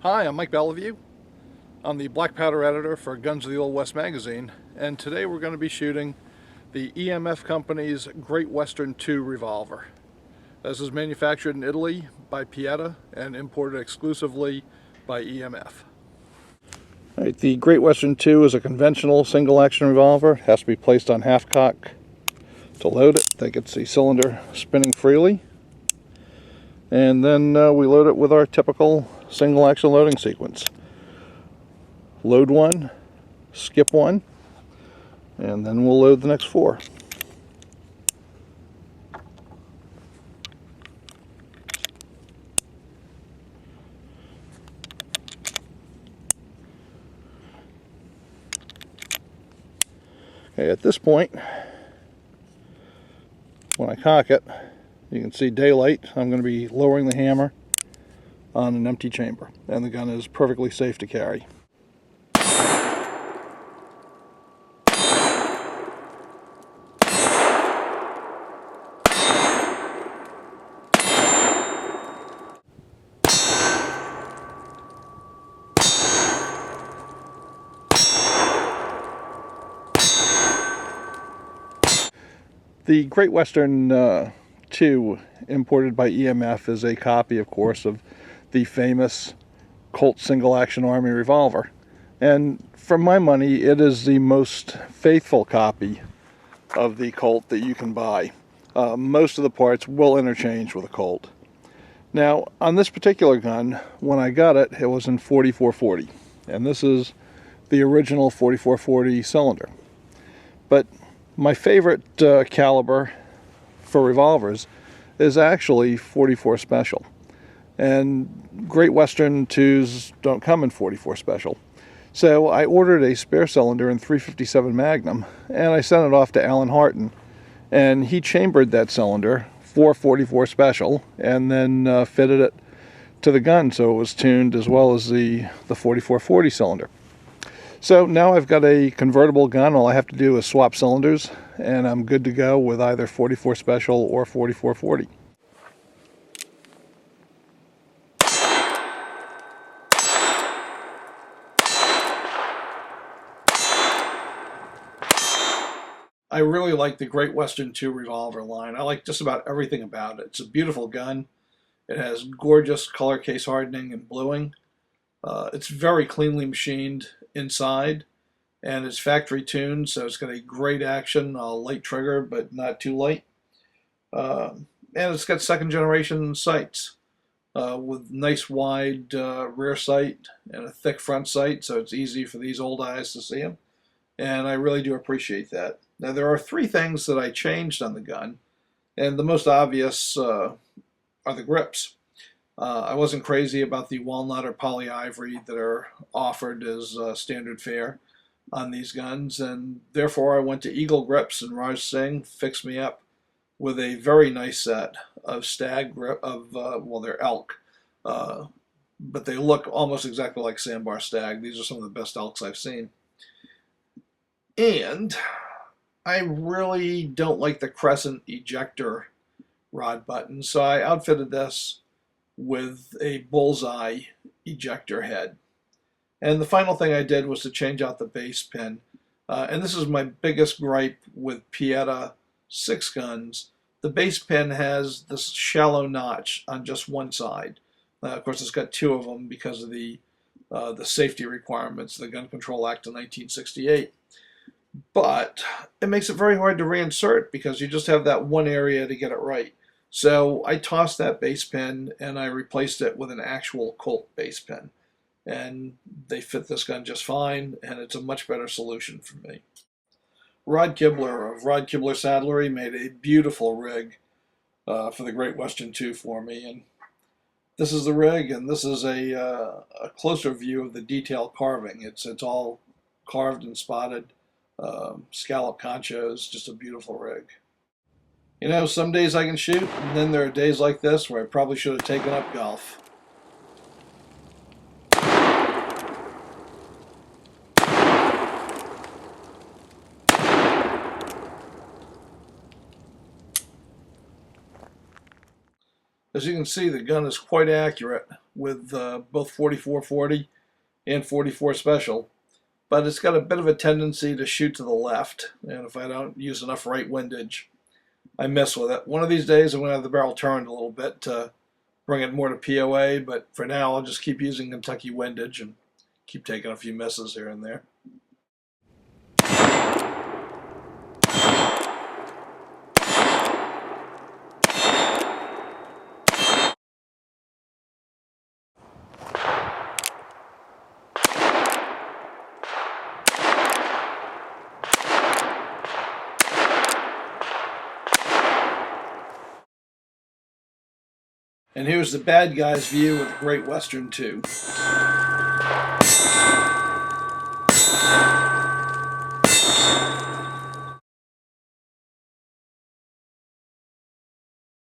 Hi, I'm Mike Bellevue. I'm the black powder editor for Guns of the Old West magazine, and today we're going to be shooting the E.M.F company's Great Western II revolver. This is manufactured in Italy by Pieta and imported exclusively by E.M.F. All right, the Great Western II is a conventional single-action revolver. It has to be placed on half-cock to load it. That gets the cylinder spinning freely. And then we load it with our typical single-action loading sequence. Load one, skip one, and then we'll load the next four. Okay, at this point, when I cock it, you can see daylight. I'm going to be lowering the hammer on an empty chamber, and the gun is perfectly safe to carry. The Great Western II, imported by E.M.F, is a copy, of course, of the famous Colt single-action Army revolver. And for my money, it is the most faithful copy of the Colt that you can buy. Most of the parts will interchange with a Colt. Now, on this particular gun, when I got it, it was in 4440. And this is the original 4440 cylinder. But my favorite caliber for revolvers is actually 44 Special. And Great Western IIs don't come in 44 Special. So I ordered a spare cylinder in 357 Magnum, and I sent it off to Alan Harton. And he chambered that cylinder for 44 Special, and then fitted it to the gun so it was tuned as well as the 4440 cylinder. So now I've got a convertible gun. All I have to do is swap cylinders, and I'm good to go with either 44 Special or 4440. I really like the Great Western II revolver line. I like just about everything about it. It's a beautiful gun. It has gorgeous color case hardening and bluing. It's very cleanly machined inside, and it's factory tuned, so it's got a great action, light trigger, but not too light. And it's got second generation sights with nice wide rear sight and a thick front sight, so it's easy for these old eyes to see them. And I really do appreciate that. Now, there are three things that I changed on the gun, and the most obvious are the grips. I wasn't crazy about the walnut or poly ivory that are offered as standard fare on these guns, and therefore I went to Eagle Grips, and Raj Singh fixed me up with a very nice set of stag grip well, they're elk, but they look almost exactly like sandbar stag. These are some of the best elks I've seen. And I really don't like the crescent ejector rod button, so I outfitted this with a bullseye ejector head. And the final thing I did was to change out the base pin. And this is my biggest gripe with Pieta 6 guns. The base pin has this shallow notch on just one side. Of course, it's got two of them because of the safety requirements of the Gun Control Act of 1968. But it makes it very hard to reinsert because you just have that one area to get it right. So I tossed that base pin and I replaced it with an actual Colt base pin. And they fit this gun just fine, and it's a much better solution for me. Rod Kibler of Rod Kibler Saddlery made a beautiful rig for the Great Western II for me. And this is the rig, and this is a closer view of the detail carving. It's all carved and spotted. Scallop conchos, just a beautiful rig. You know, some days I can shoot, and then there are days like this where I probably should have taken up golf. As you can see, the gun is quite accurate with both 44-40 and 44 special, but it's got a bit of a tendency to shoot to the left, and if I don't use enough right windage, I mess with it. One of these days I'm going to have the barrel turned a little bit to bring it more to POA, but for now I'll just keep using Kentucky windage and keep taking a few misses here and there. And here's the bad guy's view of the Great Western 2.